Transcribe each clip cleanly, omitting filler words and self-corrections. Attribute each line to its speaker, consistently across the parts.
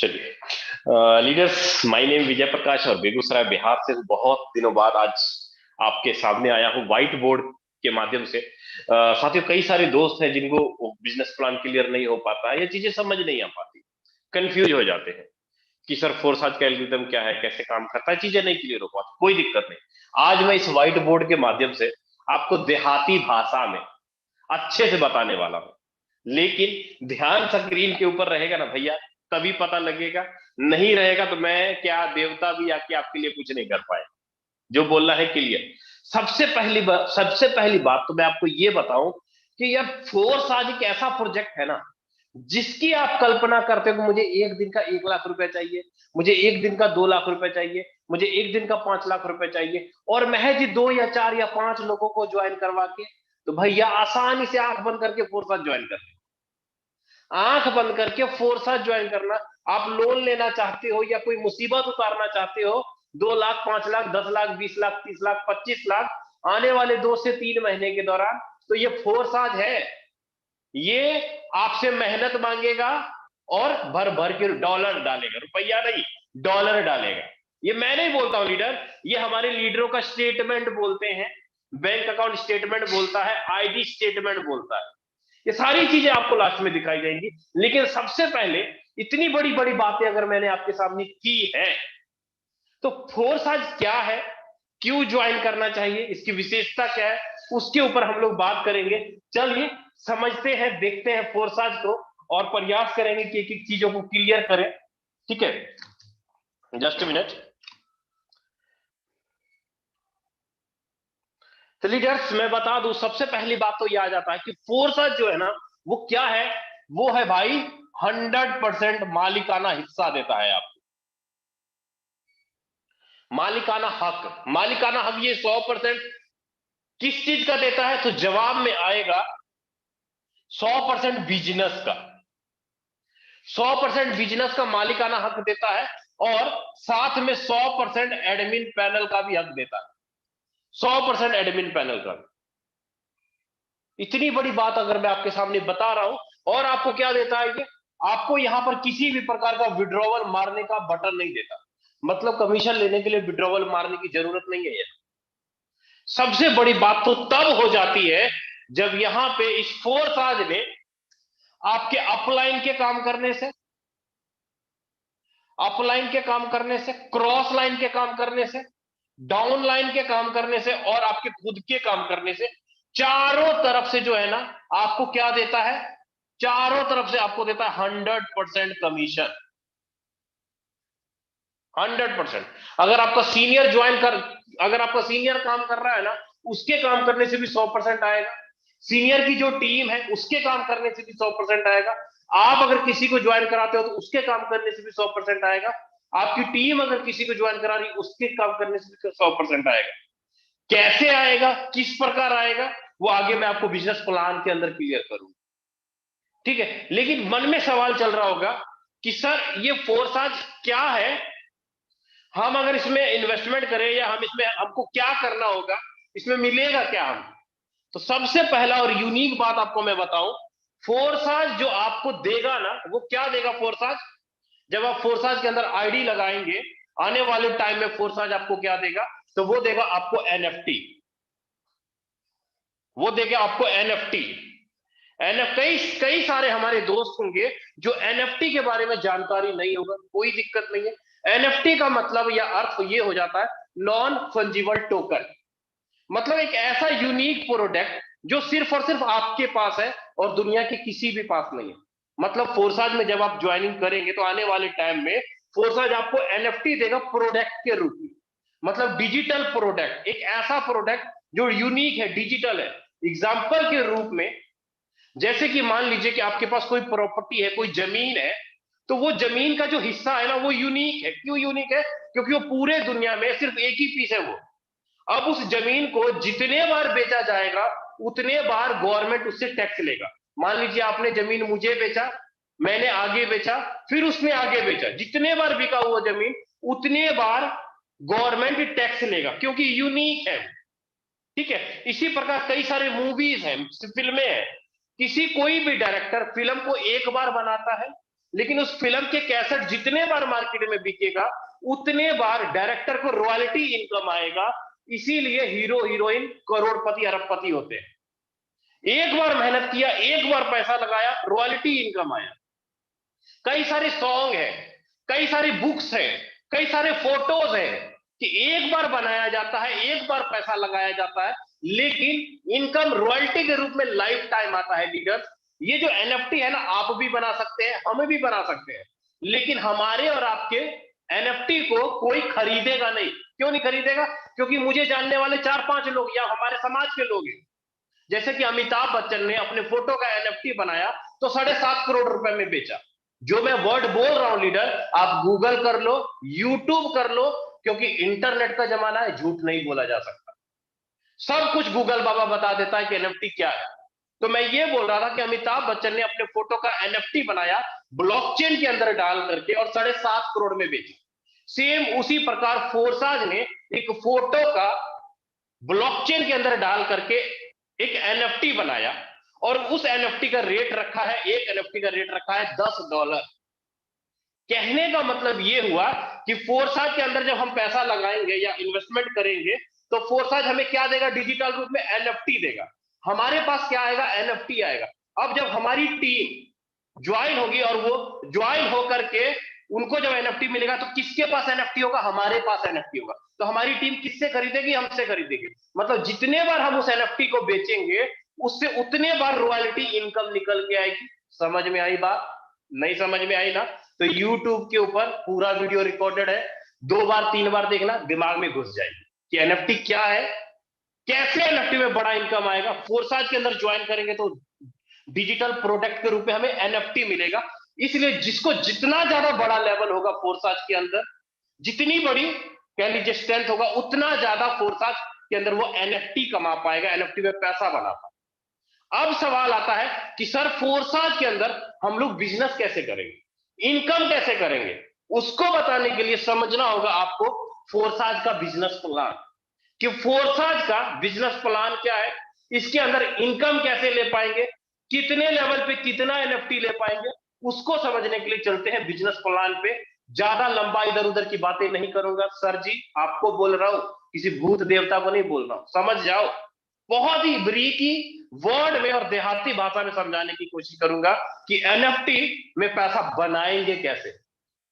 Speaker 1: चलिए leaders, my name Vijay Prakash और बेगूसराय बिहार से बहुत दिनों बाद आज आपके सामने आया हूँ व्हाइट बोर्ड के माध्यम से। साथियों, कई सारे दोस्त हैं जिनको बिजनेस प्लान क्लियर नहीं हो पाता है, ये चीजें समझ नहीं आ पाती, कंफ्यूज हो जाते हैं कि सर फोरसाज का एल्गोरिथम क्या है, कैसे काम करता है, चीजें नहीं क्लियर हो पाती। कोई दिक्कत नहीं, आज मैं इस व्हाइट बोर्ड के माध्यम से आपको देहाती भाषा में अच्छे से बताने वाला हूं। लेकिन ध्यान स्क्रीन के ऊपर रहेगा ना भैया, तभी पता लगेगा। नहीं रहेगा तो मैं क्या, देवता भी आके आपके लिए कुछ नहीं कर पाए। जो बोलना है क्लियर। सबसे पहली बात तो मैं आपको ये बताऊं कि यार फोर्स आज एक ऐसा प्रोजेक्ट है ना, जिसकी आप कल्पना करते हो कि मुझे एक दिन का 1 लाख रुपए चाहिए, मुझे एक दिन का 2 लाख रुपए चाहिए, मुझे एक दिन का 5 लाख रुपए चाहिए, और महज 2 या 4 या 5 लोगों को ज्वाइन करवा के, तो भैया आसानी से आंख बंद करके फोर्स ज्वाइन कर, आंख बंद करके फोर्सा ज्वाइन करना। आप लोन लेना चाहते हो या कोई मुसीबत उतारना चाहते हो, 2 लाख, 5 लाख, 10 लाख, 20 लाख, 30 लाख, 25 लाख आने वाले 2 से 3 महीने के दौरान, तो ये फोर्साज है। ये आपसे मेहनत मांगेगा और भर भर के डॉलर डालेगा, रुपया नहीं, डॉलर डालेगा। ये मैं नहीं बोलता हूं लीडर, ये हमारे लीडरों का स्टेटमेंट बोलते हैं। बैंक अकाउंट स्टेटमेंट बोलता है, आईडी स्टेटमेंट बोलता है। ये सारी चीजें आपको लास्ट में दिखाई जाएंगी। लेकिन सबसे पहले इतनी बड़ी बड़ी बातें अगर मैंने आपके सामने की है, तो फोर्स आज क्या है, क्यों ज्वाइन करना चाहिए, इसकी विशेषता क्या है, उसके ऊपर हम लोग बात करेंगे। चलिए समझते हैं, देखते हैं फोर्स आज को, और प्रयास करेंगे कि एक एक चीजों को क्लियर करें। ठीक है, जस्ट मिनट। तो लीडर्स, मैं बता दूं, सबसे पहली बात तो यह आ जाता है कि फोर्स जो है ना, वो क्या है, वो है भाई 100% मालिकाना हिस्सा देता है आपको। मालिकाना हक, मालिकाना हक ये 100% किस चीज का देता है, तो जवाब में आएगा 100% बिजनेस का। 100% बिजनेस का मालिकाना हक देता है, और साथ में 100% एडमिन पैनल का भी हक देता है। 100% एडमिन पैनल का। इतनी बड़ी बात अगर मैं आपके सामने बता रहा हूं, और आपको क्या देता है ये, आपको यहां पर किसी भी प्रकार का विड्रॉवल मारने का बटन नहीं देता। मतलब कमीशन लेने के लिए विड्रॉवल मारने की जरूरत नहीं है। सबसे बड़ी बात तो तब हो जाती है जब यहां पे इस फोर्साज ने आपके अपलाइन के काम करने से, अपलाइन के काम करने से, क्रॉस लाइन के काम करने से, डाउन लाइन के काम करने से, और आपके खुद के काम करने से, चारों तरफ से जो है ना, आपको क्या देता है, चारों तरफ से आपको देता है 100% कमीशन। 100%। अगर आपका सीनियर ज्वाइन कर, अगर आपका सीनियर काम कर रहा है ना, उसके काम करने से भी 100% आएगा। सीनियर की जो टीम है उसके काम करने से भी 100% आएगा। आप अगर किसी को ज्वाइन कराते हो तो उसके काम करने से भी 100% आएगा। आपकी टीम अगर किसी को ज्वाइन करा रही है, उसके काम करने से भी 100% आएगा। कैसे आएगा, किस प्रकार आएगा, वो आगे मैं आपको बिजनेस प्लान के अंदर क्लियर करूंगा। ठीक है, लेकिन मन में सवाल चल रहा होगा कि सर ये फोर्साज क्या है, हम अगर इसमें इन्वेस्टमेंट करें या हम इसमें, हमको क्या करना होगा, इसमें मिलेगा क्या हम। तो सबसे पहला और यूनिक बात आपको मैं बताऊं, फोर्साज जो आपको देगा ना, वो क्या देगा फोर्साज, जब आप फोर्साज के अंदर आईडी लगाएंगे, आने वाले टाइम में फोर्साज आपको क्या देगा, तो वो देगा आपको एनएफटी। वो देगा आपको एनएफटी। एनएफ कई कई सारे हमारे दोस्त होंगे जो एनएफटी के बारे में जानकारी नहीं होगा, कोई दिक्कत नहीं है। एनएफटी का मतलब या अर्थ ये हो जाता है नॉन फंजिबल टोकन। मतलब एक ऐसा यूनिक प्रोडक्ट जो सिर्फ और सिर्फ आपके पास है और दुनिया के किसी भी पास नहीं है। मतलब फोर्साज में जब आप ज्वाइनिंग करेंगे तो आने वाले टाइम में फोर्साज आपको एनएफटी देगा प्रोडक्ट के रूप में। मतलब डिजिटल प्रोडक्ट, एक ऐसा प्रोडक्ट जो यूनिक है, डिजिटल है। एग्जाम्पल के रूप में, जैसे कि मान लीजिए कि आपके पास कोई प्रॉपर्टी है, कोई जमीन है, तो वो जमीन का जो हिस्सा है ना, वो यूनिक है। क्यों यूनिक है, क्योंकि वो पूरे दुनिया में सिर्फ एक ही पीस है वो। अब उस जमीन को जितने बार बेचा जाएगा, उतने बार गवर्नमेंट उससे टैक्स लेगा। मान लीजिए आपने जमीन मुझे बेचा, मैंने आगे बेचा, फिर उसने आगे बेचा, जितने बार बिका हुआ जमीन, उतने बार गवर्नमेंट टैक्स लेगा, क्योंकि यूनिक है। ठीक है, इसी प्रकार कई सारे मूवीज हैं, फिल्में हैं। किसी कोई भी डायरेक्टर फिल्म को एक बार बनाता है, लेकिन उस फिल्म के कैसेट जितने बार मार्केट में बिकेगा उतने बार डायरेक्टर को रॉयल्टी इनकम आएगा। इसीलिए हीरो हीरोइन करोड़पति अरबपति होते हैं। एक बार मेहनत किया, एक बार पैसा लगाया, रॉयल्टी इनकम आया। कई सारे सॉन्ग है, कई सारी बुक्स है, कई सारे फोटोज है कि एक बार बनाया जाता है, एक बार पैसा लगाया जाता है, लेकिन इनकम रॉयल्टी के रूप में लाइफ टाइम आता है। लीडर्स, ये जो एनएफटी है ना, आप भी बना सकते हैं, हम भी बना सकते हैं, लेकिन हमारे और आपके एनएफटी को कोई खरीदेगा नहीं। क्यों नहीं खरीदेगा? क्योंकि मुझे जानने वाले 4-5 लोग या हमारे समाज के लोग हैं। जैसे कि अमिताभ बच्चन ने अपने फोटो का एनएफटी बनाया तो 7.5 करोड़ रुपए में बेचा। जो मैं वर्ड बोल रहा हूं लीडर, आप गूगल कर लो, यूट्यूब कर लो, क्योंकि इंटरनेट का जमाना है, झूठ नहीं बोला जा सकता। सब कुछ गूगल बाबा बता देता है कि एनएफटी क्या है। तो मैं ये बोल रहा था कि अमिताभ बच्चन ने अपने फोटो का एनएफटी बनाया, ब्लॉकचेन के अंदर डाल करके, और 7.5 करोड़ में बेची। सेम उसी प्रकार फोर्साज ने एक फोटो का ब्लॉकचेन के अंदर डाल करके एक एनएफटी बनाया, और उस एनएफटी का रेट रखा है, एक एनएफटी का रेट रखा है $10। कहने का मतलब ये हुआ कि फोर्साज के अंदर जब हम पैसा लगाएंगे या इन्वेस्टमेंट करेंगे तो फोर्साज हमें क्या देगा? डिजिटल रूप में एनएफटी देगा। हमारे पास क्या आएगा? एनएफटी आएगा। अब जब हमारी टीम ज्वाइन होगी और वो ज्वाइन होकर के उनको जब एनएफटी मिलेगा तो किसके पास एनएफटी होगा? हमारे पास एनएफटी होगा। तो हमारी टीम किससे खरीदेगी? हमसे खरीदेगी। मतलब जितने बार हम उस एनएफटी को बेचेंगे उससे उतने बार रॉयल्टी इनकम निकल के आएगी। समझ में आई बात? नहीं समझ में आई ना? तो YouTube के ऊपर पूरा वीडियो रिकॉर्डेड है, 2 बार 3 बार देखना, दिमाग में घुस जाएगी कि एनएफटी क्या है, कैसे एनएफटी में बड़ा इनकम आएगा। फोर्साज के अंदर ज्वाइन करेंगे तो डिजिटल प्रोडक्ट के रूप में हमें एनएफटी मिलेगा। इसलिए जिसको जितना ज्यादा बड़ा लेवल होगा फोर्साज के अंदर, जितनी बड़ी कह लीजिए स्ट्रेंथ होगा, उतना ज्यादा फोर्साज के अंदर वो एनएफटी कमा पाएगा, एनएफटी में पैसा बना पाएगा। अब सवाल आता है कि सर फोर्साज के अंदर हम लोग बिजनेस कैसे करेंगे, इनकम कैसे करेंगे? उसको बताने के लिए समझना होगा आपको फोर्साज का बिजनेस प्लान, कि फोर्साज का बिजनेस प्लान क्या है, इसके अंदर इनकम कैसे ले पाएंगे, कितने लेवल पे कितना एनएफटी ले पाएंगे, उसको समझने के लिए चलते हैं बिजनेस प्लान पे। ज्यादा लंबा इधर उधर की बातें नहीं करूंगा सर जी, आपको बोल रहा हूं, किसी भूत देवता को नहीं बोल रहा हूं, समझ जाओ। बहुत ही ब्रीकी वर्ड में और देहाती भाषा में समझाने की कोशिश करूंगा कि एनएफटी में पैसा बनाएंगे कैसे।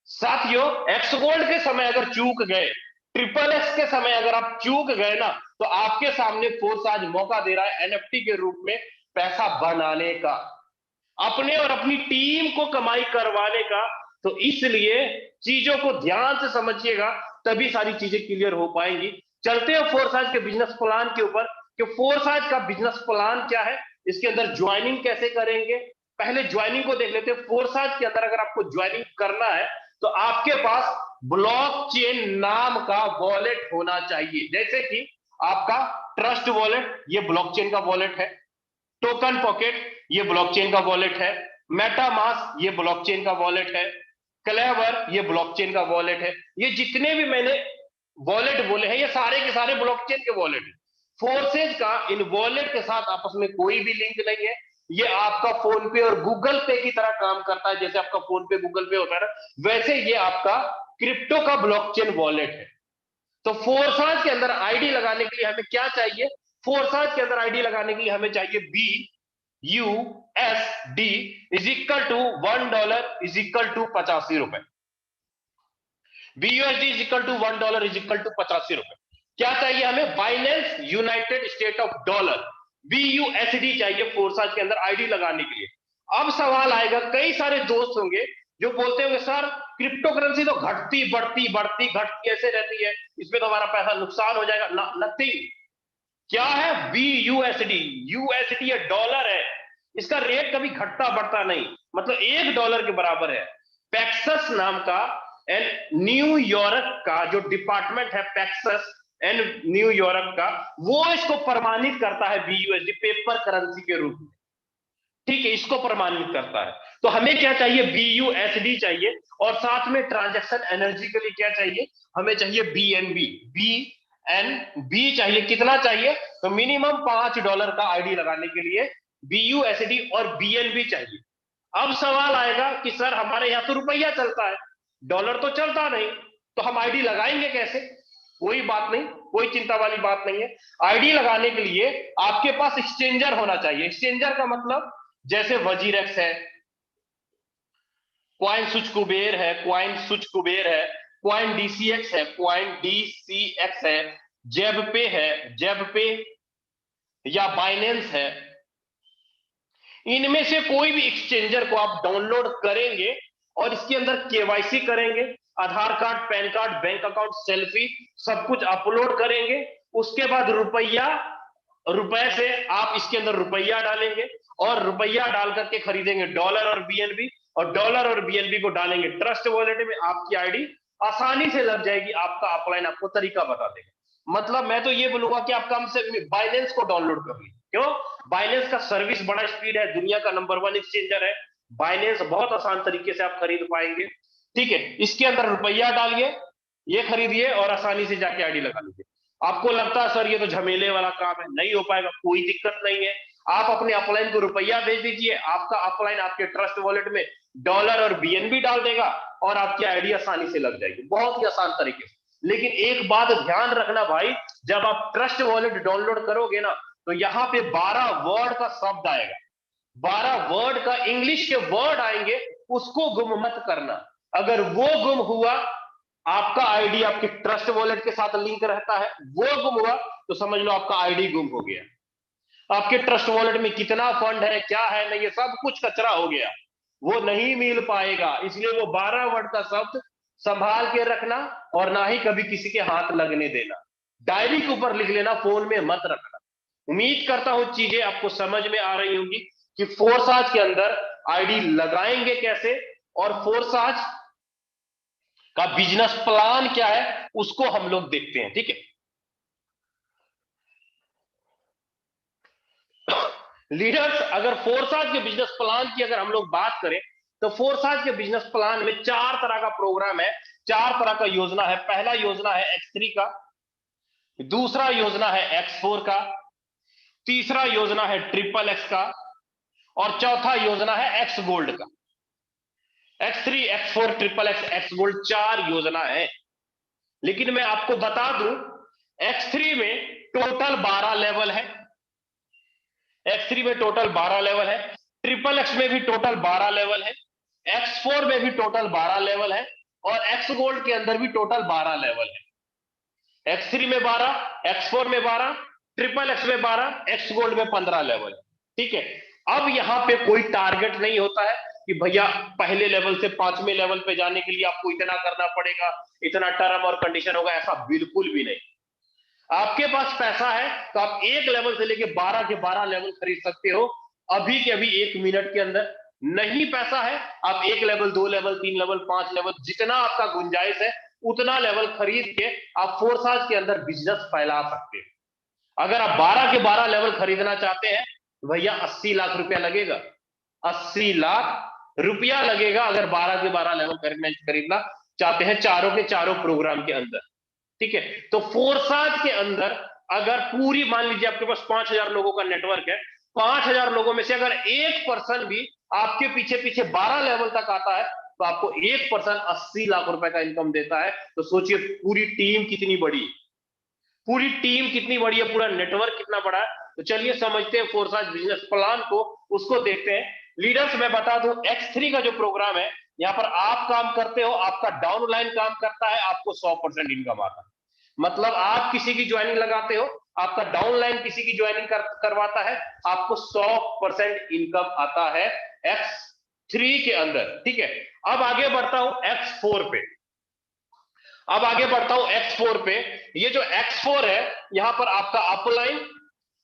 Speaker 1: साथियों, एक्स गोल्ड के समय अगर चूक गए, ट्रिपल एक्स के समय अगर आप चूक गए ना, तो आपके सामने फोर्स आज मौका दे रहा है एनएफटी के रूप में पैसा बनाने का, अपने और अपनी टीम को कमाई करवाने का। तो इसलिए चीजों को ध्यान से समझिएगा, तभी सारी चीजें क्लियर हो पाएंगी। चलते हैं फोर्साज के बिजनेस प्लान के ऊपर कि फोर्साज का बिजनेस प्लान क्या है, इसके अंदर ज्वाइनिंग कैसे करेंगे। पहले ज्वाइनिंग को देख लेते हैं। फोर्साज के अंदर अगर आपको ज्वाइनिंग करना है तो आपके पास ब्लॉकचेन नाम का वॉलेट होना चाहिए। जैसे कि आपका ट्रस्ट वॉलेट, ये ब्लॉकचेन का वॉलेट है। टोकन पॉकेट, ये ब्लॉकचेन का वॉलेट है। मेटामास्क, ये ब्लॉकचेन का वॉलेट है। क्लेवर, ये ब्लॉकचेन का वॉलेट है। ये जितने भी मैंने वॉलेट बोले हैं, ये सारे के सारे ब्लॉकचेन के वॉलेट है। फोर्सेज का इन वॉलेट के साथ आपस में कोई भी लिंक नहीं है। ये आपका फोन पे और गूगल पे की तरह काम करता है। जैसे आपका फोन पे गूगल पे होता है ना, वैसे ये आपका क्रिप्टो का ब्लॉकचेन वॉलेट है। तो फोर्साज के अंदर आईडी लगाने के लिए हमें क्या चाहिए? फोर्साज के अंदर आईडी लगाने के लिए हमें चाहिए BUSD is equal to $1 is equal to 85 रुपए। BUSD is equal to $1 is equal to 85 रुपए। क्या चाहिए हमें? Binance United State of dollar, BUSD चाहिए फोर्साज के अंदर आईडी लगाने के लिए। अब सवाल आएगा, कई सारे दोस्त होंगे जो बोलते होंगे सर क्रिप्टो करेंसी तो घटती बढ़ती बढ़ती घटती ऐसे रहती है, इसमें तो हमारा पैसा नुकसान हो जाएगा। नथिंग। क्या है? BUSD। यूएसडी डॉलर है, इसका रेट कभी घटता बढ़ता नहीं, मतलब $1 के बराबर है। पैक्सस नाम का एंड न्यूयॉर्क का जो डिपार्टमेंट है, पैक्सस एंड न्यूयॉर्क का, वो इसको प्रमाणित करता है BUSD पेपर करेंसी के रूप में। ठीक है, इसको प्रमाणित करता है। तो हमें क्या चाहिए? BUSD चाहिए, और साथ में ट्रांजैक्शन एनर्जी के लिए क्या चाहिए? हमें चाहिए BNB। BNB चाहिए। कितना चाहिए? तो मिनिमम $5 का आईडी लगाने के लिए BUSD और BNB चाहिए। अब सवाल आएगा कि सर हमारे यहाँ तो रुपया चलता है, डॉलर तो चलता नहीं, तो हम आईडी लगाएंगे कैसे? कोई बात नहीं, कोई चिंता वाली बात नहीं है। आईडी लगाने के लिए आपके पास एक्सचेंजर होना चाहिए। एक्सचेंजर का मतलब जैसे वजीरेक्स है, क्वाइन सुच कुबेर है, क्वाइन सुच कुबेर है, क्वाइन डीसीएक्स है, क्वाइन डीसीएक्स है, जेब पे है, जेब पे या बाइनेंस है। इनमें से कोई भी एक्सचेंजर को आप डाउनलोड करेंगे और इसके अंदर केवाईसी करेंगे, Aadhaar card, PAN card, bank account, selfie, सब कुछ अपलोड करेंगे। उसके बाद रुपए से आप इसके अंदर रुपया डालेंगे और रुपया डाल करके खरीदेंगे डॉलर और बीएनबी, और डॉलर और बीएनबी को डालेंगे ट्रस्ट वॉलेट में, आपकी आईडी आसानी से लग जाएगी। आपका अपलाइन आपको तरीका बता देगा। मतलब मैं तो ये बोलूंगा कि आप कम से बाइनेंस को डाउनलोड कर लीजिए। क्यों? बाइनेंस का सर्विस बड़ा स्पीड है, दुनिया का नंबर 1 एक्सचेंजर है। बाइनेंस बहुत आसान तरीके से आप खरीद पाएंगे। ठीक है, इसके अंदर रुपया डालिए, ये खरीदिए और आसानी से जाके आईडी लगा लीजिए। आपको लगता है सर ये तो झमेले वाला काम है, नहीं हो पाएगा, कोई दिक्कत नहीं है। आप अपने अपलाइन को रुपया भेज दीजिए, आपका अपलाइन आपके ट्रस्ट वॉलेट में डॉलर और बीएनबी डाल देगा और आपकी आईडी आसानी से लग जाएगी, बहुत ही आसान तरीके से। लेकिन एक बात ध्यान रखना भाई, जब आप ट्रस्ट वॉलेट डाउनलोड करोगे ना, तो यहाँ पे 12 वर्ड का शब्द आएगा, 12 वर्ड का इंग्लिश के वर्ड आएंगे, उसको गुम मत करना। अगर वो गुम हुआ, आपका आईडी आपके ट्रस्ट वॉलेट के साथ लिंक रहता है, वो गुम हुआ तो समझ लो आपका आईडी गुम हो गया। आपके ट्रस्ट वॉलेट में कितना फंड है, क्या है, नहीं, ये सब कुछ कचरा हो गया, वो नहीं मिल पाएगा। इसलिए वो 12 वर्ड का शब्द संभाल के रखना और ना ही कभी किसी के हाथ लगने देना। डायरी के ऊपर लिख लेना, फोन में मत रखना। उम्मीद करता हूं चीजें आपको समझ में आ रही होंगी कि फोर्साज के अंदर आईडी लगाएंगे कैसे, और फोर्साज का बिजनेस प्लान क्या है उसको हम लोग देखते हैं। ठीक है, लीडर्स, अगर फोर्साज के बिजनेस प्लान की अगर हम लोग बात करें, तो फोर्साज के बिजनेस प्लान में 4 तरह का प्रोग्राम है, 4 तरह का योजना है। पहला योजना है X3 का, दूसरा योजना है X4 का, तीसरा योजना है XXX का, और चौथा योजना है X गोल्ड का। X3, X4, XXX, X gold 4 योजना है। लेकिन मैं आपको बता दूं, X3 में टोटल 12 लेवल है, X3 में टोटल 12 लेवल है, XXX में भी टोटल 12 लेवल है, X4 में भी टोटल 12 लेवल है, और X गोल्ड के अंदर भी टोटल 12 लेवल है। X3 में 12, X4 में 12, XXX में 12, X गोल्ड में 15 लेवल है। ठीक है, अब यहां पे कोई टारगेट नहीं होता है कि भैया पहले लेवल से 5वें लेवल पे जाने के लिए आपको इतना करना पड़ेगा, इतना टर्म और कंडीशन होगा, ऐसा बिल्कुल भी नहीं। आपके पास पैसा है तो आप एक लेवल से लेके 12 के 12 लेवल खरीद सकते हो अभी के अभी, 1 मिनट के अंदर। नहीं पैसा है, आप 1 लेवल, 2 लेवल, 3 लेवल, 5 लेवल, जितना आपका गुंजाइश है उतना लेवल खरीद के आप फोर्साज के अंदर बिजनेस फैला सकते हैं। अगर आप 12 के 12 लेवल खरीदना चाहते हैं तो भैया 80 लाख रुपया लगेगा, 80 लाख रुपया लगेगा अगर 12 के 12 लेवल खरीदना चाहते हैं, चारों के चारों प्रोग्राम के अंदर। ठीक है, तो फोर्साज के अंदर अगर पूरी, मान लीजिए आपके पास 5,000 लोगों का नेटवर्क है, 5,000 लोगों में से अगर 1% भी आपके पीछे पीछे 12 लेवल तक आता है तो आपको 1% 80 लाख रुपए का इनकम देता है। तो सोचिए पूरी टीम कितनी बड़ी, पूरी टीम कितनी बड़ी है, पूरा नेटवर्क कितना बड़ा है। तो चलिए समझते हैं फोर्साज बिजनेस प्लान को, उसको देखते हैं। लीडर्स, मैं बता दूं X3 का जो प्रोग्राम है, यहाँ पर आप काम करते हो, आपका डाउनलाइन काम करता है, आपको 100% इनकम आता है। मतलब आप किसी की ज्वाइनिंग लगाते हो, आपका डाउनलाइन किसी की ज्वाइनिंग करवाता है, आपको 100% इनकम आता है X3 के अंदर। ठीक है, अब आगे बढ़ता हूं X4 पे, अब आगे बढ़ता हूं X4 पे। ये जो X4 है, यहां पर आपका अपलाइन,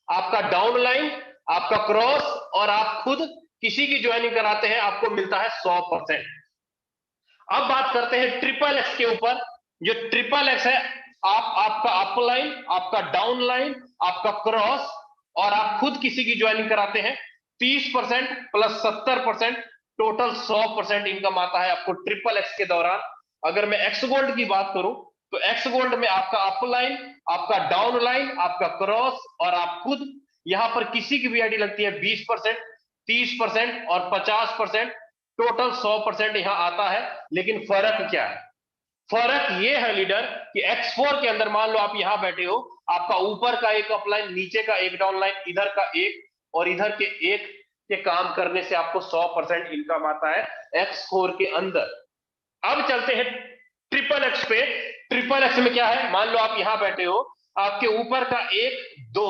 Speaker 1: आपका डाउनलाइन, आपका क्रॉस, और आप खुद किसी की ज्वाइनिंग कराते हैं, आपको मिलता है 100%। अब बात करते हैं XXX के ऊपर। जो XXX है, आपका अपलाइन, आपका डाउनलाइन, आपका क्रॉस, और आप खुद किसी की ज्वाइनिंग कराते हैं, 30% प्लस 70%, टोटल 100% इनकम आता है आपको XXX के दौरान। अगर मैं X गोल्ड की बात करूं तो X गोल्ड में आपका अपलाइन, आपका डाउनलाइन, आपका क्रॉस, और आप खुद, यहां पर किसी की भी आईडी लगती है 20%, 30% और 50%, टोटल 100% यहां आता है। लेकिन फर्क क्या है? फर्क ये है लीडर कि X4 के अंदर मान लो आप यहां बैठे हो, आपका ऊपर का एक अपलाइन, नीचे का एक डाउनलाइन, इधर का एक और इधर के एक के काम करने से आपको 100% इनकम आता है X4 के अंदर। अब चलते हैं ट्रिपल एक्स पे। ट्रिपल एक्स में क्या है? मान लो आप यहां बैठे हो, आपके ऊपर का एक, दो,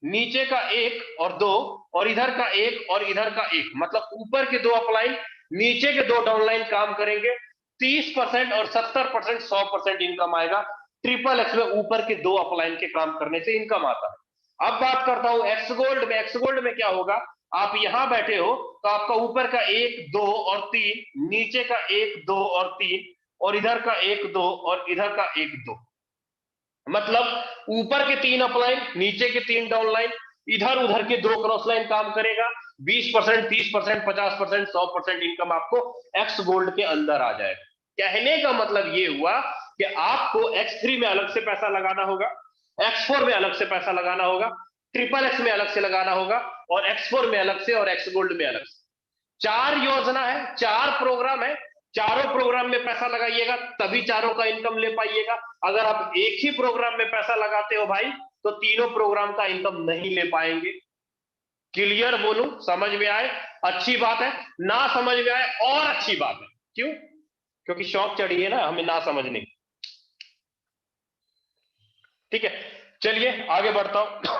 Speaker 1: नीचे का एक और दो, और इधर का एक और इधर का एक, मतलब ऊपर के दो अपलाइन, नीचे के दो डाउनलाइन काम करेंगे। 30% और 70%, 100% इनकम आएगा। ट्रिपल एक्स में ऊपर के दो अपलाइन के काम करने से इनकम आता है। अब बात करता हूं एक्स गोल्ड में। एक्स गोल्ड में क्या होगा? आप यहां बैठे हो तो आपका ऊपर का एक, दो और तीन, नीचे का एक, दो और तीन, और इधर का एक, दो और इधर का एक, दो, मतलब ऊपर के तीन अपलाइन, नीचे के तीन डाउनलाइन, इधर उधर के दो क्रॉस लाइन काम करेगा। 20%, 30%, 50%, 100% इनकम आपको एक्स गोल्ड के अंदर आ जाएगा। कहने का मतलब ये हुआ कि आपको X3 में अलग से पैसा लगाना होगा, X4 में अलग से पैसा लगाना होगा, ट्रिपल एक्स में अलग से लगाना होगा, और X4 में अलग से और एक्स गोल्ड में अलग से। चार योजना है, चार प्रोग्राम है, चारों प्रोग्राम में पैसा लगाइएगा तभी चारों का इनकम ले पाइएगा। अगर आप एक ही प्रोग्राम में पैसा लगाते हो भाई, तो तीनों प्रोग्राम का इनकम नहीं ले पाएंगे। क्लियर बोलूं? समझ में आए? अच्छी बात है। ना समझ में आए और अच्छी बात है। क्यों? क्योंकि शौक चढ़ी है ना हमें ना समझने की। ठीक है, चलिए आगे बढ़ता हूं।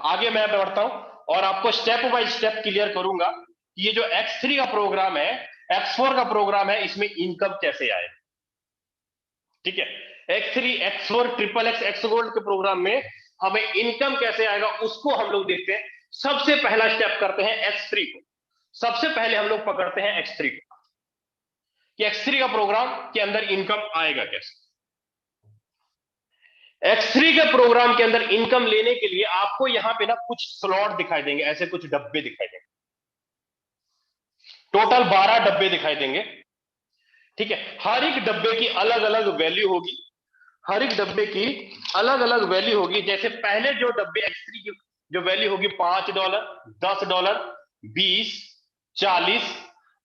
Speaker 1: आगे मैं बढ़ता हूं और आपको स्टेप बाय स्टेप क्लियर करूंगा कि ये जो X3 का प्रोग्राम है, X4 का प्रोग्राम है, इसमें इनकम कैसे आए। ठीक है, X3, X4, triple x, x gold के प्रोग्राम में हमें इनकम कैसे आएगा उसको हम लोग देखते हैं। सबसे पहला स्टेप करते हैं X3 को। सबसे पहले हम लोग पकड़ते हैं X3 को कि X3 का प्रोग्राम के अंदर इनकम आएगा कैसे। X3 के प्रोग्राम के अंदर इनकम लेने के लिए आपको यहां पे ना कुछ स्लॉट दिखाई देंगे, ऐसे कुछ डब्बे दिखाई देंगे। टोटल 12 डब्बे दिखाई देंगे। ठीक है, हर एक डब्बे की अलग अलग वैल्यू होगी। हर एक डब्बे की अलग अलग वैल्यू होगी। जैसे पहले जो डब्बे X3 की जो वैल्यू होगी $5, $10, 20, 40,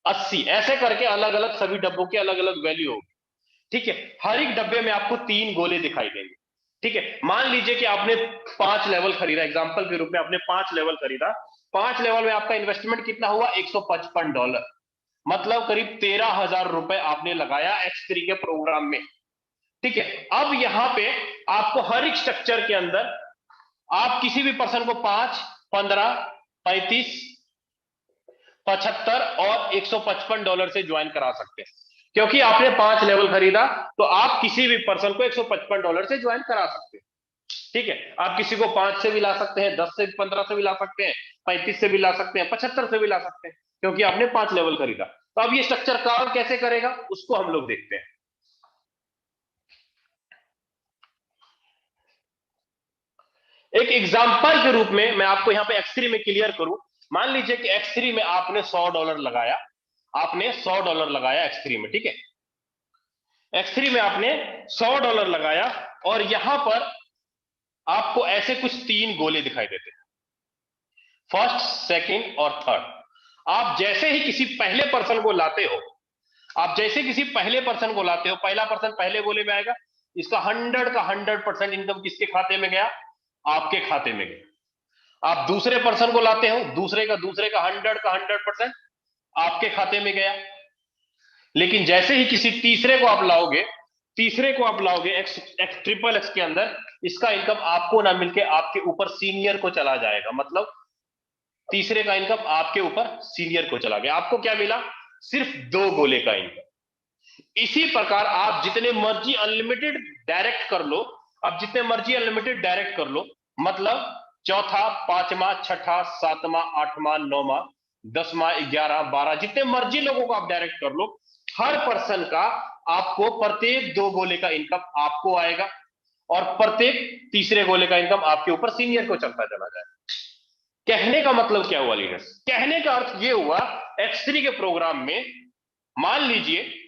Speaker 1: 80, ऐसे करके अलग अलग सभी डब्बों की अलग अलग वैल्यू होगी। ठीक है, हर एक डब्बे में आपको 3 गोले दिखाई देंगे। ठीक है, मान लीजिए कि आपने 5 लेवल खरीदा, एग्जांपल के रूप में आपने 5 लेवल खरीदा। 5 लेवल में आपका इन्वेस्टमेंट कितना हुआ? $155, मतलब करीब 13,000 रुपए आपने लगाया X3 के प्रोग्राम में। ठीक है, अब यहां पे आपको हर एक स्ट्रक्चर के अंदर आप किसी भी पर्सन को 5, 15, 35, 75 और $155 से ज्वाइन करा सकते हैं। क्योंकि आपने 5 लेवल खरीदा तो आप किसी भी पर्सन को $155 से ज्वाइन करा सकते हैं। ठीक है, आप किसी को 5 से भी ला सकते हैं, 10 से, 15 से भी ला सकते हैं, 35 से भी ला सकते हैं, 75 से भी ला सकते हैं, क्योंकि आपने 5 लेवल खरीदा। तो अब ये स्ट्रक्चर काम कैसे करेगा उसको हम लोग देखते हैं। एक एग्जाम्पल के रूप में मैं आपको यहां पे X3 में क्लियर करूं। मान लीजिए कि X3 में आपने $100 लगाया। आपने $100 लगाया X3 में। ठीक है, X3 में आपने $100 लगाया और यहां पर आपको ऐसे कुछ 3 गोले दिखाई देते हैं, फर्स्ट, सेकंड और थर्ड। आप जैसे ही किसी पहले पर्सन को लाते हो, आप जैसे किसी पहले पर्सन को लाते हो, पहला पर्सन पहले गोले में आएगा, इसका 100 का 100% इनकम किसके खाते में गया? आपके खाते में गया। आप दूसरे पर्सन को लाते हो, दूसरे का 100 का 100% आपके खाते में गया। लेकिन जैसे ही किसी तीसरे को आप लाओगे, तीसरे को आप लाओगे एक्स एक्स ट्रिपल एक्स के अंदर, इसका इनकम आपको ना मिलके आपके ऊपर सीनियर को चला जाएगा। मतलब तीसरे का इनकम आपके ऊपर सीनियर को चला गया। आपको क्या मिला? सिर्फ 2 गोले का इनकम। इसी प्रकार आप जितने मर्जी अनलिमिटेड डायरेक्ट कर लो, आप जितने मर्जी अनलिमिटेड डायरेक्ट कर लो, मतलब चौथा, पांचवा, छठा, सातवां, आठवां, नौवां, 10वां, 11, 12, जितने मर्जी लोगों को आप डायरेक्ट कर लो, हर पर्सन का आपको प्रत्येक 2 गोले का इनकम आपको आएगा और प्रत्येक तीसरे गोले का इनकम आपके ऊपर सीनियर को चलता चला जाएगा। कहने का मतलब क्या हुआ लीडर्स? कहने का अर्थ यह हुआ X3 के प्रोग्राम में, मान लीजिए,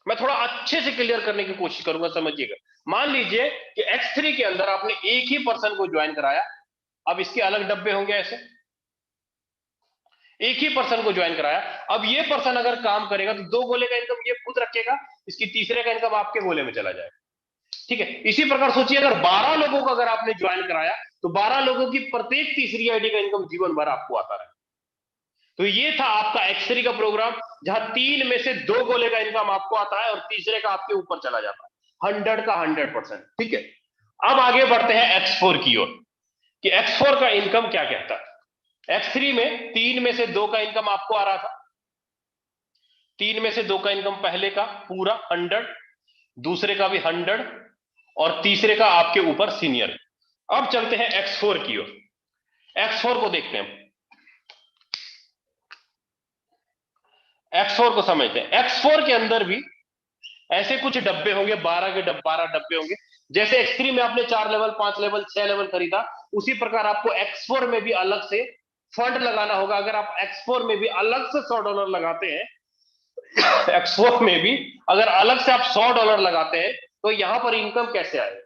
Speaker 1: मैं थोड़ा अच्छे से क्लियर करने की कोशिश करूंगा, समझिएगा। मान लीजिए कि X3 के अंदर आपने एक ही पर्सन को ज्वाइन कराया, अब इसके अलग डब्बे होंगे ऐसे, एक ही पर्सन को ज्वाइन कराया। अब ये पर्सन अगर काम करेगा तो 2 गोले का इनकम ये खुद रखेगा, इसकी तीसरे का इनकम आपके गोले में चला जाएगा। ठीक है, इसी प्रकार सोचिए अगर 12 लोगों को अगर आपने ज्वाइन कराया तो 12 लोगों की प्रत्येक तीसरी आईडी का इनकम जीवन भर आपको आता रहे। तो ये था आपका एक्स3 का प्रोग्राम, जहां 3 में से 2 गोले का इनकम आपको आता है और तीसरे का आपके ऊपर चला जाता है, 100 का 100%। ठीक है, अब आगे बढ़ते हैं एक्स4 की ओर कि एक्स4 का इनकम क्या कहता है। एक्स3 में 3 में से 2 का इनकम आपको आ रहा था, 3 में से 2 का इनकम पहले का पूरा 100, दूसरे का भी 100 और तीसरे का आपके ऊपर सीनियर। अब चलते हैं एक्स4 की ओर, एक्स4 को देखते हैं, एक्स4 को समझते हैं। एक्स4 के अंदर भी ऐसे कुछ डब्बे होंगे, 12 के 12 डब्बे होंगे। जैसे एक्स3 में आपने 4 लेवल, 5 लेवल, 6 लेवल खरीदा, उसी प्रकार आपको एक्स4 में भी अलग से फंड लगाना होगा। अगर आप एक्स4 में भी अलग से $100 लगाते हैं, एक्स4 में भी अगर अलग से आप $100 लगाते हैं तो यहां पर इनकम कैसे आएगा?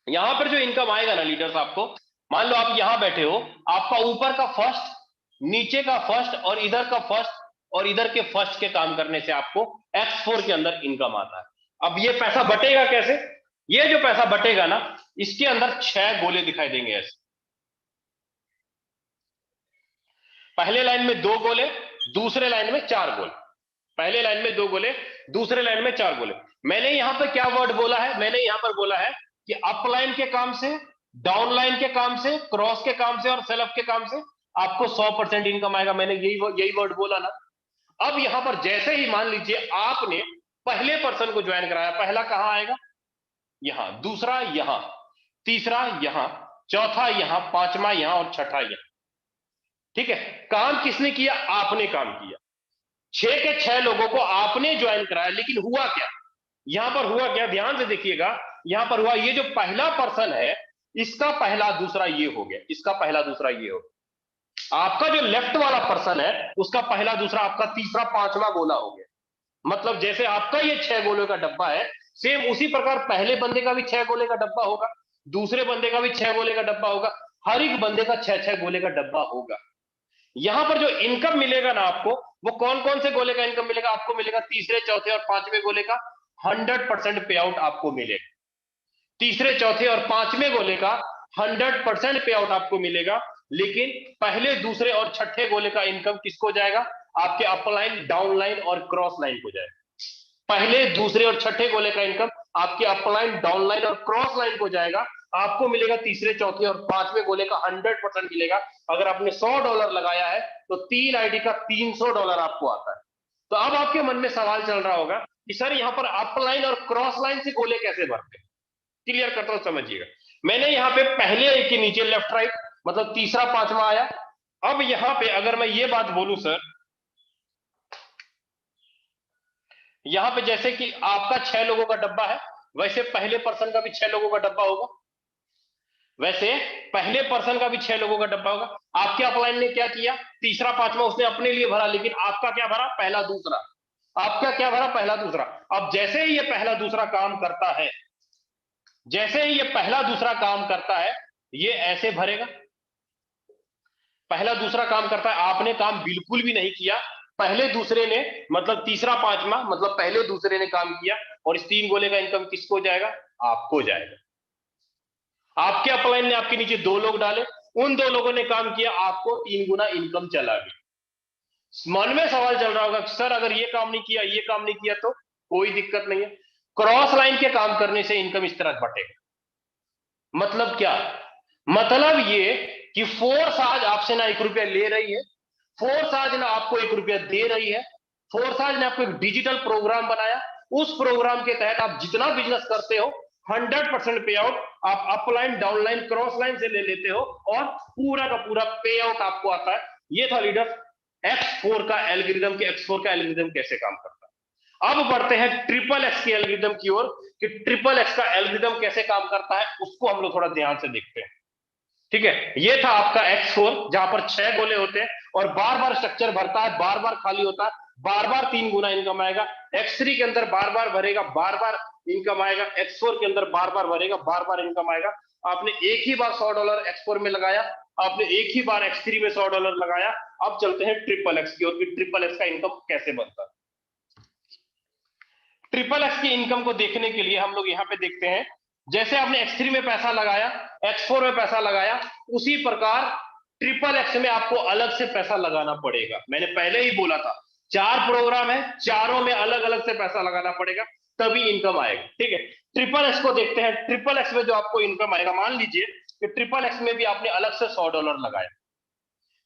Speaker 1: यहां पर जो इनकम आएगा ना लीडर्स, आपको मान लो आप यहां बैठे हो, आपका ऊपर का फर्स्ट, नीचे का फर्स्ट और इधर का फर्स्ट और इधर के फर्स्ट के काम करने से आपको एक्स4 के अंदर इनकम आता है। अब ये पैसा बटेगा कैसे? ये जो पैसा बटेगा ना, इसके अंदर 6 गोले दिखाई देंगे ऐसे, पहले लाइन में 2 गोले, दूसरे लाइन में 4 गोले, पहले लाइन में 2 गोले, दूसरे लाइन में 4 गोले। मैंने यहां पर क्या वर्ड बोला है? मैंने यहां पर बोला है कि अपलाइन के काम से, डाउनलाइन के काम से, क्रॉस के काम से और सेल्फ के काम से आपको 100% इनकम आएगा। मैंने यही वर्ड बोला ना। अब यहां पर जैसे ही मान लीजिए आपने पहले पर्सन को ज्वाइन कराया, पहला कहां आएगा? यहां, दूसरा यहां, तीसरा यहां, चौथा यहां, पांचवा यहां और छठा यहां। ठीक है, काम किसने किया? आपने काम किया। 6 के 6 लोगों को आपने ज्वाइन कराया, लेकिन हुआ क्या? यहां पर हुआ क्या, ध्यान से देखिएगा। यहां पर हुआ, ये जो पहला पर्सन है, इसका पहला दूसरा ये हो गया, इसका पहला दूसरा ये हो गया। आपका जो लेफ्ट वाला पर्सन है, उसका पहला दूसरा, आपका तीसरा, पांचवा गोला हो गया। मतलब जैसे आपका ये 6 गोले का डब्बा है, सेम उसी प्रकार पहले बंदे का भी 6 गोले का डब्बा होगा, दूसरे बंदे का भी 6 गोले का डब्बा होगा, हर एक बंदे का 6-6 गोले का डब्बा होगा। यहां पर जो इनकम मिलेगा ना आपको, वो कौन कौन से गोले का इनकम मिलेगा? आपको मिलेगा तीसरे, चौथे और पांचवें गोले का 100% पे आउट आपको मिलेगा। तीसरे, चौथे और पांचवें गोले का 100% पे आउट आपको मिलेगा। लेकिन पहले, दूसरे और छठे गोले का इनकम किसको जाएगा? आपके अपलाइन, डाउनलाइन और क्रॉस लाइन को जाएगा। पहले, दूसरे और छठे गोले का इनकम आपके अपलाइन, डाउनलाइन और क्रॉस लाइन को जाएगा। आपको मिलेगा तीसरे, चौथे और पांचवें गोले का 100% मिलेगा। अगर आपने $100 लगाया है तो 3 आईडी का $300 आपको आता है। तो अब आपके मन में सवाल चल रहा होगा कि सर यहां पर अपलाइन और क्रॉस लाइन से गोले कैसे भरते हैं? क्लियर करता हूं, समझिएगा। मैंने यहाँ पे पहले एक के नीचे लेफ्ट राइट, मतलब तीसरा, पांचवा आया। अब यहां पे अगर मैं ये बात बोलूं सर, यहां पे जैसे कि आपका 6 लोगों का डब्बा है, वैसे पहले पर्सन का भी 6 लोगों का डब्बा होगा, वैसे पहले पर्सन का भी 6 लोगों का डब्बा होगा। आपके अपलाइन ने क्या किया? तीसरा, पांचवा उसने अपने लिए भरा, लेकिन आपका क्या भरा? पहला, दूसरा। आपका क्या भरा? पहला, दूसरा। अब जैसे ही ये पहला दूसरा काम करता है, जैसे ही ये पहला दूसरा काम करता है, ये ऐसे भरेगा। पहला दूसरा काम करता है, आपने काम बिल्कुल भी नहीं किया, पहले दूसरे ने, मतलब तीसरा, पांचवा, मतलब पहले दूसरे ने काम किया, और इस 3 गोले का इनकम किसको जाएगा? आपको जाएगा। आपके अपलाइन ने आपके नीचे 2 लोग डाले, उन 2 लोगों ने काम किया, आपको 3 गुना इनकम चला गया। मन में सवाल चल रहा होगा सर अगर ये काम नहीं किया, ये काम नहीं किया, तो कोई दिक्कत नहीं है। क्रॉस लाइन के काम करने से इनकम इस तरह बटेगा। मतलब क्या? मतलब ये कि फोर्स आज आपसे ना 1 रुपया ले रही है, फोर्स आज ना आपको 1 रुपया दे रही है, फोर्स आज ने आपको एक डिजिटल प्रोग्राम बनाया, उस प्रोग्राम के तहत आप जितना बिजनेस करते हो 100% पे आउट आप अपलाइन, डाउनलाइन, क्रॉस लाइन से ले लेते हो और पूरा का पूरा पे आउट आपको आता है। ये था लीडर X4 का एल्गोरिथम, के X4 का एल्गोरिथम कैसे काम करता है। अब बढ़ते हैं ट्रिपल एक्स के एल्गोरिथम की ओर कि ट्रिपल एक्स का एल्गोरिथम कैसे काम करता है, उसको हम लोग थोड़ा ध्यान से देखते हैं। ठीक है, ये था आपका X4, जहां पर 6 गोले होते हैं और बार बार स्ट्रक्चर भरता है, बार बार खाली होता है, बार बार 3 गुना इनकम आएगा। X3 के अंदर बार बार भरेगा, बार बार इनकम आएगा। X4 के अंदर बार बार भरेगा, बार बार इनकम आएगा। आपने एक ही बार $100 X4 में लगाया, आपने एक ही बार X3 में $100 लगाया। अब चलते हैं ट्रिपल एक्स की और ट्रिपल एक्स का इनकम कैसे बनता है। ट्रिपल एक्स की इनकम को देखने के लिए हम लोग यहाँ पे देखते हैं, जैसे आपने X3 में पैसा लगाया, X4 में पैसा लगाया, उसी प्रकार ट्रिपल एक्स में आपको अलग से पैसा लगाना पड़ेगा। मैंने पहले ही बोला था 4 प्रोग्राम है, चारों में अलग अलग से पैसा लगाना पड़ेगा, तभी इनकम आएगा। ठीक है, ट्रिपल एक्स को देखते हैं। ट्रिपल एक्स में जो आपको इनकम आएगा, मान लीजिए कि ट्रिपल एक्स में भी आपने अलग से $100 लगाया।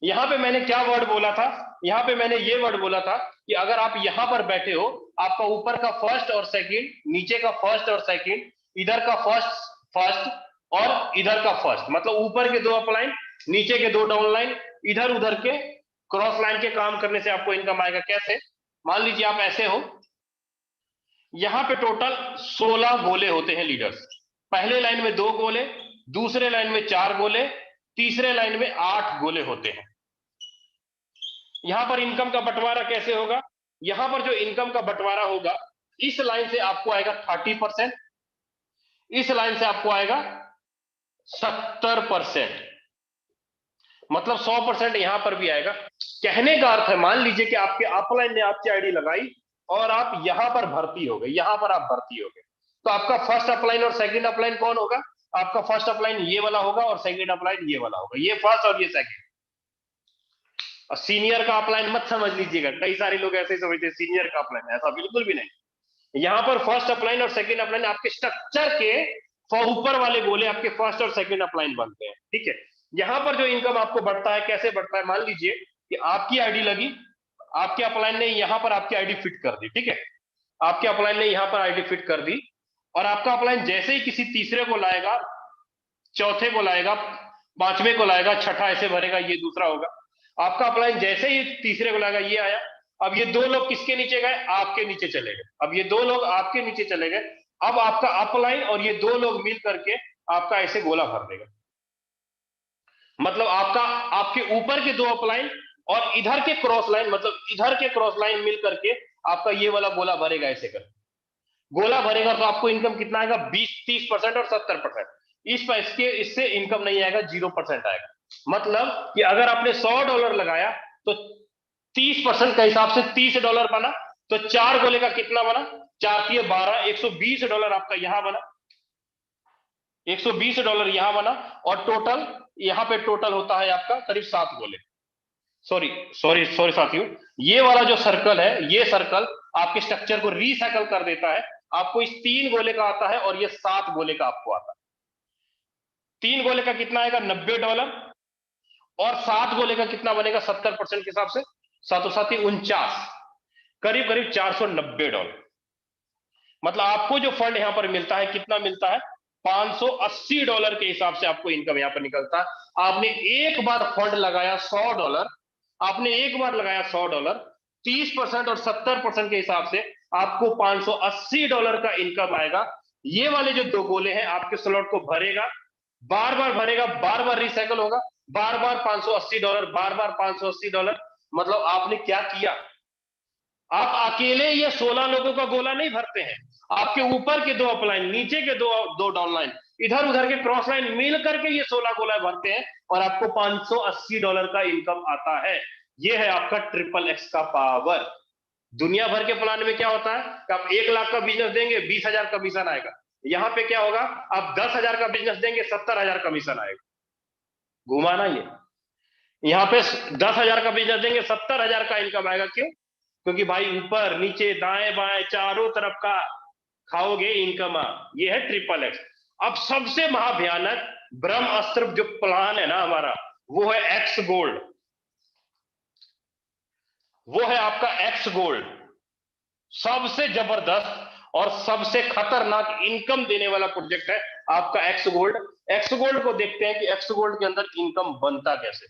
Speaker 1: यहां पे मैंने क्या वर्ड बोला था, यहां पे मैंने ये वर्ड बोला था कि अगर आप यहां पर बैठे हो, आपका ऊपर का फर्स्ट और सेकंड, नीचे का फर्स्ट और सेकंड, इधर का फर्स्ट और इधर का फर्स्ट, मतलब ऊपर के 2 अपलाइन, नीचे के 2 डाउनलाइन, इधर उधर के क्रॉस लाइन के काम करने से आपको इनकम आएगा। कैसे? मान लीजिए आप ऐसे हो, यहां पे टोटल 16 गोले होते हैं लीडर्स। पहले लाइन में 2 गोले, दूसरे लाइन में 4 गोले, तीसरे लाइन में 8 गोले होते हैं। यहां पर इनकम का बंटवारा कैसे होगा? यहां पर जो इनकम का बंटवारा होगा, इस लाइन से आपको आएगा 30%, इस लाइन से आपको आएगा 70%, मतलब 100% यहां पर भी आएगा। कहने का अर्थ है, मान लीजिए कि आपके अपलाइन ने आपकी आईडी लगाई और आप यहां पर भर्ती हो गए, यहां पर आप भर्ती हो गए, तो आपका फर्स्ट अपलाइन और सेकंड अपलाइन कौन होगा? आपका फर्स्ट अपलाइन ये वाला होगा और सेकंड अपलाइन ये वाला होगा, ये फर्स्ट और ये सेकंड। और सीनियर का अपलाइन मत समझ लीजिएगा, कई सारे लोग ऐसे समझते हैं सीनियर का अपलाइन, ऐसा बिल्कुल भी नहीं। यहां पर फर्स्ट अपलाइन और सेकंड अपलाइन आपके स्ट्रक्चर के ऊपर वाले गोले आपके फर्स्ट और सेकंड अपलाइन बनते हैं। ठीक है, यहां पर जो इनकम आपको बढ़ता है, कैसे बढ़ता है? मान लीजिए कि आपकी आईडी लगी, आपके अपलाइन ने यहां पर आपकी आईडी फिट कर दी। ठीक है, आपके अपलाइन ने यहां पर आईडी फिट कर दी, और आपका अपलाइन जैसे ही किसी तीसरे को लाएगा, चौथे को लाएगा, पांचवें को लाएगा, छठा ऐसे भरेगा, ये दूसरा होगा। आपका अपलाइन जैसे ही तीसरे को लाएगा, ये आया। अब ये 2 लोग किसके नीचे गए? आपके नीचे चले गए। अब ये 2 लोग आपके नीचे चले गए। अब आपका अपलाइन और ये 2 लोग मिल करके आपका ऐसे गोला भर देगा। मतलब आपका, आपके ऊपर के 2 अपलाइन और इधर के क्रॉस लाइन, मतलब इधर के क्रॉस लाइन मिल करके आपका ये वाला गोला भरेगा। ऐसे कर गोला भरेगा तो आपको इनकम कितना आएगा? 20-30% और 70%। इससे इनकम नहीं आएगा, 0% आएगा। मतलब कि अगर आपने $100 लगाया तो 30% का हिसाब से $30 बना, तो 4 गोले का कितना बना? 4 की 12, $120 आपका यहां बना, $120 यहां बना, और टोटल यहां पे टोटल होता है आपका करीब 7 गोले। सॉरी साथियों, ये वाला जो सर्कल है, ये सर्कल आपके स्ट्रक्चर को रिसाइकल कर देता है। आपको इस 3 गोले का आता है और ये 7 गोले का आपको आता है। 3 गोले का कितना आएगा? $90, और 7 गोले का कितना बनेगा 70% के हिसाब से? 7 49, करीब करीब $490। मतलब आपको जो फंड यहां पर मिलता है, कितना मिलता है? $580 के हिसाब से आपको इनकम यहां पर निकलता है। आपने एक बार फंड लगाया $100, आपने एक बार लगाया $100, 30% और 70% के हिसाब से आपको $580 का इनकम आएगा। ये वाले जो 2 गोले हैं आपके स्लॉट को भरेगा, बार बार भरेगा, बार बार रिसाइकल होगा, बार बार $580, बार बार $580। मतलब आपने क्या किया? आप अकेले ये 16 लोगों का गोला नहीं भरते हैं, आपके ऊपर के 2 अपलाइन, नीचे के दो डाउनलाइन, इधर उधर के क्रॉस लाइन मिल करके ये 16 गोला भरते हैं, और आपको $580 का इनकम आता है। ये है आपका ट्रिपल एक्स का पावर। दुनिया भर के प्लान में क्या होता है कि आप 1 लाख का बिजनेस देंगे, 20,000 कमीशन आएगा। यहां पे क्या होगा? आप 10,000 का बिजनेस देंगे, 70,000 कमीशन आएगा। घुमाना ये, यहाँ पे 10,000 का बिजनेस देंगे, 70,000 का इनकम आएगा। क्यों? क्योंकि भाई ऊपर नीचे दाएं बाएं चारों तरफ का खाओगे इनकम। ये है ट्रिपल एक्स। अब सबसे महाभयानक ब्रह्मास्त्र जो प्लान है ना हमारा, वो है एक्स गोल्ड। वो है आपका एक्स गोल्ड, सबसे जबरदस्त और सबसे खतरनाक इनकम देने वाला प्रोजेक्ट है आपका एक्स गोल्ड। एक्स गोल्ड को देखते हैं कि एक्स गोल्ड के अंदर इनकम बनता कैसे।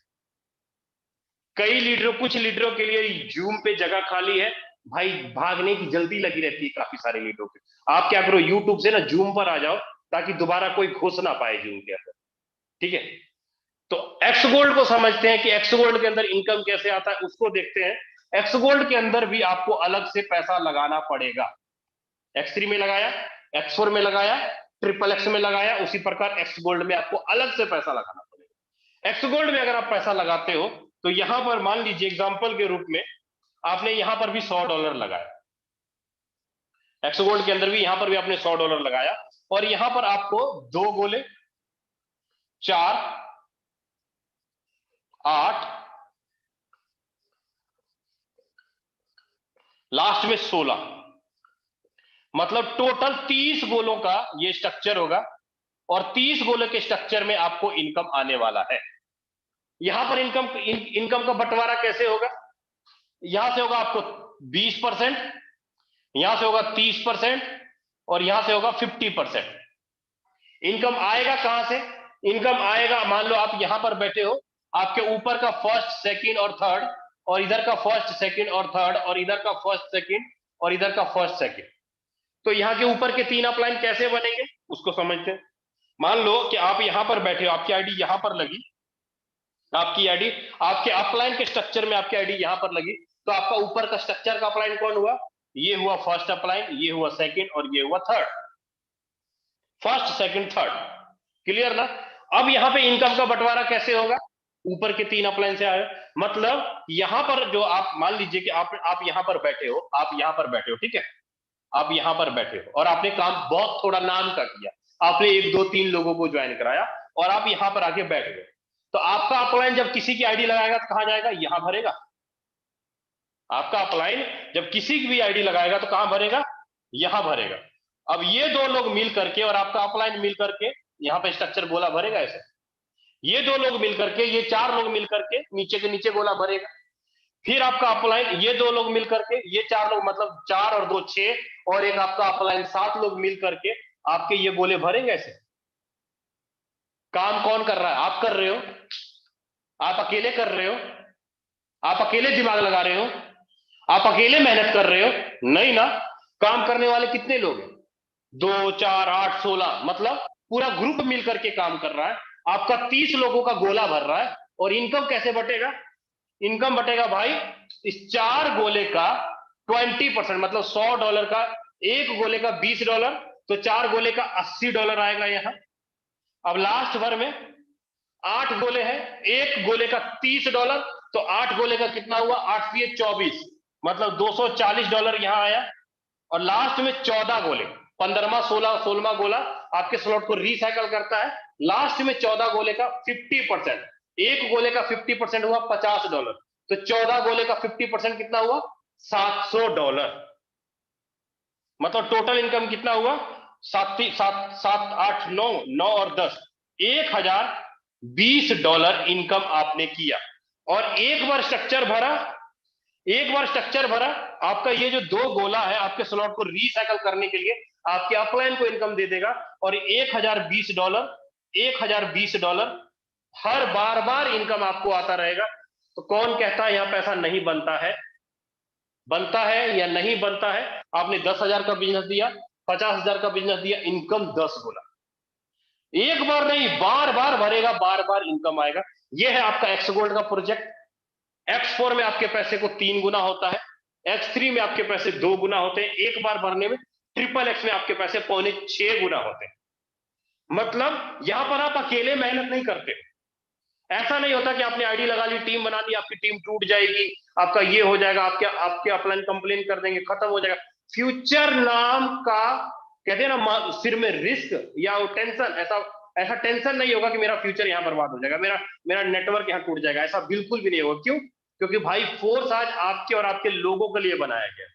Speaker 1: कुछ लीडरों के लिए जूम पे जगह खाली है भाई, भागने की जल्दी लगी रहती है काफी सारे लीडरों के। आप क्या करो, यूट्यूब से ना जूम पर आ जाओ, ताकि दोबारा कोई घुस ना पाए जूम के अंदर। ठीक है, तो एक्स गोल्ड को समझते हैं कि एक्स गोल्ड के अंदर इनकम कैसे आता है, उसको देखते हैं। एक्स गोल्ड के अंदर भी आपको अलग से पैसा लगाना पड़ेगा। X3 में लगाया, X4 में लगाया, ट्रिपल एक्स में लगाया, उसी प्रकार एक्स गोल्ड में आपको अलग से पैसा लगाना पड़ेगा। एक्स गोल्ड में अगर आप पैसा लगाते हो तो यहां पर मान लीजिए एग्जांपल के रूप में आपने यहां पर भी $100 लगाया, एक्स गोल्ड के अंदर भी यहां पर भी आपने $100 लगाया, और यहां पर आपको 2 गोले, 4, 8, लास्ट में 16, मतलब टोटल 30 गोलों का ये स्ट्रक्चर होगा, और 30 गोलों के स्ट्रक्चर में आपको इनकम आने वाला है। यहां पर इनकम का बंटवारा कैसे होगा? यहां से होगा आपको 20%, यहां से होगा 30%, और यहां से होगा 50%। इनकम आएगा कहां से? इनकम आएगा, मान लो आप यहां पर बैठे हो, आपके ऊपर का फर्स्ट, सेकंड और थर्ड, और इधर का फर्स्ट, सेकंड और थर्ड, और इधर का फर्स्ट, सेकंड, और इधर का फर्स्ट, सेकंड। तो यहाँ के ऊपर के 3 अपलाइन कैसे बनेंगे उसको समझते हैं। मान लो कि आप यहां पर बैठे हो, आपकी आईडी यहां पर लगी, आपकी आईडी आपके अपलाइन के स्ट्रक्चर में आपकी आईडी यहां पर लगी, तो आपका ऊपर का स्ट्रक्चर का अपलाइन कौन हुआ? ये हुआ फर्स्ट अपलाइन, ये हुआ सेकंड, और ये हुआ third. First, second, third, clear ना? अब यहां पे इनकम का बंटवारा कैसे होगा? ऊपर के 3 अपलाइन से आए, मतलब यहां पर जो आप मान लीजिए कि आप यहां पर बैठे हो, आप यहां पर बैठे हो, ठीक है, आप यहां पर बैठे हो और आपने काम बहुत थोड़ा नाम का किया, आपने 1 2 3 लोगों को ज्वाइन कराया और आप यहां पर आके बैठ गए, तो आपका अपलाइन जब किसी की आईडी लगाएगा तो कहां जाएगा? यहां भरेगा। आपका अपलाइन जब किसी की भी आईडी लगाएगा तो कहां भरेगा? यहां भरेगा। अब ये 2 लोग मिल करके और आपका अपलाइन मिल करके यहां पे स्ट्रक्चर गोला भरेगा ऐसे। ये 2 लोग मिल करके, ये 4 लोग मिल करके नीचे के नीचे गोला भरेगा। फिर आपका अपलाइन, ये 2 लोग मिल करके, ये 4 लोग, मतलब 4 और 2 6, और एक आपका अपलाइन 7 लोग मिल करके आपके ये गोले भरेंगे ऐसे। काम कौन कर रहा है? आप कर रहे हो, आप अकेले कर रहे हो, आप अकेले दिमाग लगा रहे हो, आप अकेले मेहनत कर रहे हो? नहीं ना, काम करने वाले कितने लोग हैं? 2 4 8 16, मतलब पूरा ग्रुप मिलकर के काम कर रहा है। आपका 30 लोगों का गोला भर रहा है, और इनकम कैसे बटेगा? इनकम बटेगा भाई इस 4 गोले का 20%, मतलब $100 का, एक गोले का $20, तो 4 गोले का $80 आएगा यहां। अब लास्ट भर में 8 गोले हैं, एक गोले का $30, तो 8 गोले का कितना हुआ? 8 से 24, मतलब $240 यहां आया। और लास्ट में 14 गोले, 15वां 16वां गोला आपके स्लॉट को रिसाइकल करता है। लास्ट में 14 गोले का 50%, एक गोले का 50% हुआ $50, तो 14 गोले का 50% कितना हुआ? $700। मतलब टोटल इनकम कितना हुआ? 7 7 7 8 9 9 और 10, $1020 इनकम आपने किया। और एक बार स्ट्रक्चर भरा, एक बार स्ट्रक्चर भरा, आपका ये जो 2 गोला है आपके स्लॉट को रिसाइकल करने के लिए आपके अपलाइन को इनकम दे देगा, और $1020, $1020 हर बार बार इनकम आपको आता रहेगा। तो कौन कहता है यहां पैसा नहीं बनता है? बनता है या नहीं बनता है? आपने 10,000 का बिजनेस दिया, 50,000 का बिजनेस दिया, इनकम 10 गुना। एक बार नहीं, बार बार भरेगा, बार बार इनकम आएगा। यह है आपका एक्स गोल्ड का प्रोजेक्ट। X4 में आपके पैसे को 3 गुना होता है, X3 में आपके पैसे 2 गुना होते हैं एक बार भरने में, ट्रिपल एक्स में आपके पैसे 5.6 गुना होते हैं। मतलब यहां पर आप अकेले मेहनत नहीं करते। ऐसा नहीं होता कि आपने आईडी लगा ली, टीम बना ली, आपकी टीम टूट जाएगी, आपका ये हो जाएगा, आपके आपके अपलाइन कंप्लेन कर देंगे, खत्म हो जाएगा। फ्यूचर नाम का, कहते हैं ना, सिर में रिस्क या वो टेंशन, ऐसा ऐसा टेंशन नहीं होगा कि मेरा फ्यूचर यहां बर्बाद हो जाएगा, मेरा मेरा नेटवर्क यहां टूट जाएगा, ऐसा बिल्कुल भी नहीं होगा। क्यों? क्योंकि भाई फोर्स आज आपके और आपके लोगों के लिए बनाया गया है,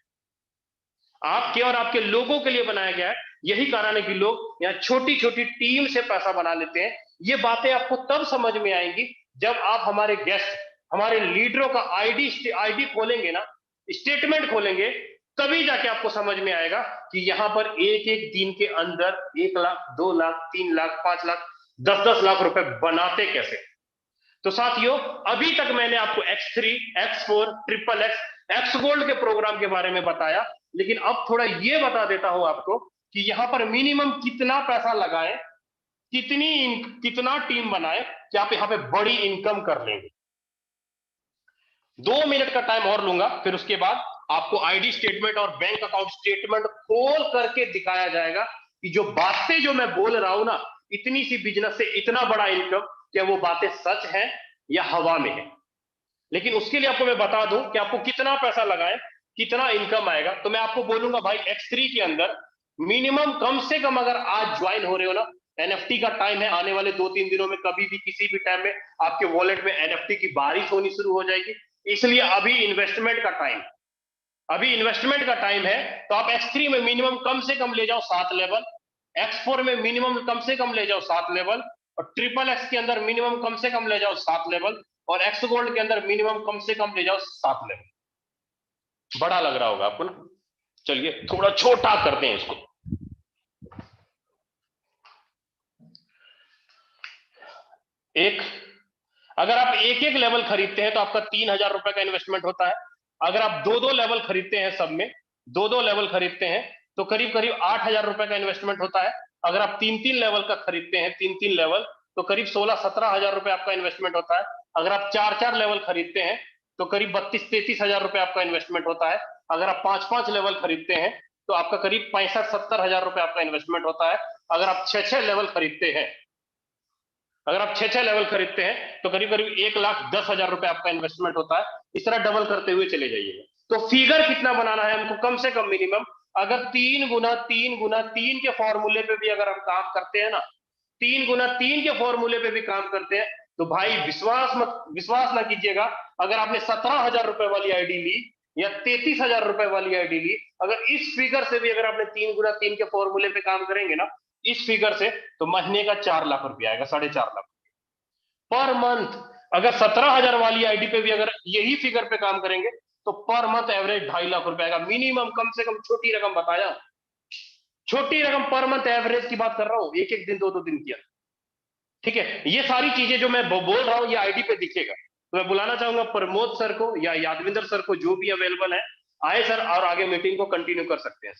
Speaker 1: आपके और आपके लोगों के लिए बनाया गया है। यही कारण है कि लोग यहाँ छोटी छोटी टीम से पैसा बना लेते हैं। ये बातें आपको तब समझ में आएंगी जब आप हमारे गेस्ट, हमारे लीडरों का आईडी आईडी खोलेंगे ना, स्टेटमेंट खोलेंगे, तभी जाके आपको समझ में आएगा कि यहाँ पर एक एक दिन के अंदर 1 लाख, 2 लाख, 3 लाख, 5 लाख, 10 लाख रुपए बनाते कैसे। तो साथियों, अभी तक मैंने आपको X3, X4, triple x, x gold के प्रोग्राम के बारे में बताया, लेकिन अब थोड़ा ये बता देता हूं आपको कि यहां पर मिनिमम कितना पैसा लगाएं, कितना टीम बनाए कि आप यहां पे बड़ी इनकम कर लेंगे। 2 मिनट का टाइम और लूंगा, फिर उसके बाद आपको आईडी स्टेटमेंट और बैंक अकाउंट स्टेटमेंट खोल करके दिखाया जाएगा कि जो बातें जो मैं बोल रहा हूं ना, इतनी सी बिजनेस से इतना बड़ा इनकम, क्या वो बातें सच हैं या हवा में है? लेकिन उसके लिए आपको मैं बता दूं कि आपको कितना पैसा लगाए, कितना इनकम आएगा। तो मैं आपको बोलूंगा भाई X3 के अंदर मिनिमम कम से कम, अगर आज ज्वाइन हो रहे हो ना, एनएफटी का टाइम है, आने वाले 2-3 दिनों में कभी भी किसी भी टाइम में आपके वॉलेट में एनएफटी की बारिश होनी शुरू हो जाएगी। इसलिए अभी इन्वेस्टमेंट का टाइम, अभी इन्वेस्टमेंट का टाइम है। तो आप X3 में मिनिमम कम से कम ले जाओ 7 लेवल, X4 में मिनिमम कम से कम ले जाओ 7 लेवल, और ट्रिपल एक्स के अंदर मिनिमम कम से कम ले जाओ 7 लेवल, और एक्स गोल्ड के अंदर मिनिमम कम से कम ले जाओ 7 लेवल। बड़ा लग रहा होगा आपको ना? चलिए थोड़ा छोटा करते हैं इसको। एक, अगर आप एक एक लेवल खरीदते हैं तो आपका 3,000 रुपए का इन्वेस्टमेंट होता है। अगर आप 2-2 लेवल खरीदते हैं, सब में 2-2 लेवल खरीदते हैं, तो करीब करीब 8,000 रुपए का इन्वेस्टमेंट होता है। अगर आप 3-3 लेवल का खरीदते हैं, 3-3 लेवल, तो करीब 16-17,000 रुपए आपका इन्वेस्टमेंट होता है। अगर आप 4-4 लेवल खरीदते हैं तो करीब 32-33,000 रुपए आपका इन्वेस्टमेंट होता है। अगर आप 5-5 लेवल खरीदते हैं तो आपका करीब 65-70,000 रुपए आपका इन्वेस्टमेंट होता है। अगर आप 6-6 लेवल खरीदते हैं, अगर आप 6-6 लेवल खरीदते हैं तो करीब करीब 1,10,000 रुपए आपका इन्वेस्टमेंट होता है। इस तरह डबल करते हुए चले जाइएगा। तो फिगर कितना बनाना है हमको? कम से कम मिनिमम, अगर 3 गुना 3 गुना 3 के फॉर्मूले पे भी अगर हम काम करते हैं ना, 3 गुना 3 के फॉर्मूले पे भी काम करते हैं, तो भाई विश्वास ना कीजिएगा, अगर आपने 17,000 रुपए वाली आईडी ली या 33,000 रुपए वाली आईडी ली, अगर इस फिगर से भी अगर आपने 3 गुना 3 के फॉर्मूले पे काम करेंगे ना, इस फिगर से, तो महीने का 4 लाख रुपया आएगा, 4.5 लाख पर मंथ। अगर 17,000 वाली आईडी पे भी अगर यही फिगर पे काम करेंगे तो पर मंथ एवरेज 2.5 लाख रुपए आएगा मिनिमम। कम से कम छोटी रकम बताया, छोटी रकम पर मंथ एवरेज की बात कर रहा हूं, एक एक दिन 2-2 दिन की। ठीक है, ये सारी चीजें जो मैं बोल रहा हूं ये आईडी पे दिखेगा। तो मैं बुलाना चाहूंगा प्रमोद सर को या यादविंदर सर को, जो भी अवेलेबल है, आए सर और आगे मीटिंग को कंटिन्यू कर सकते हैं।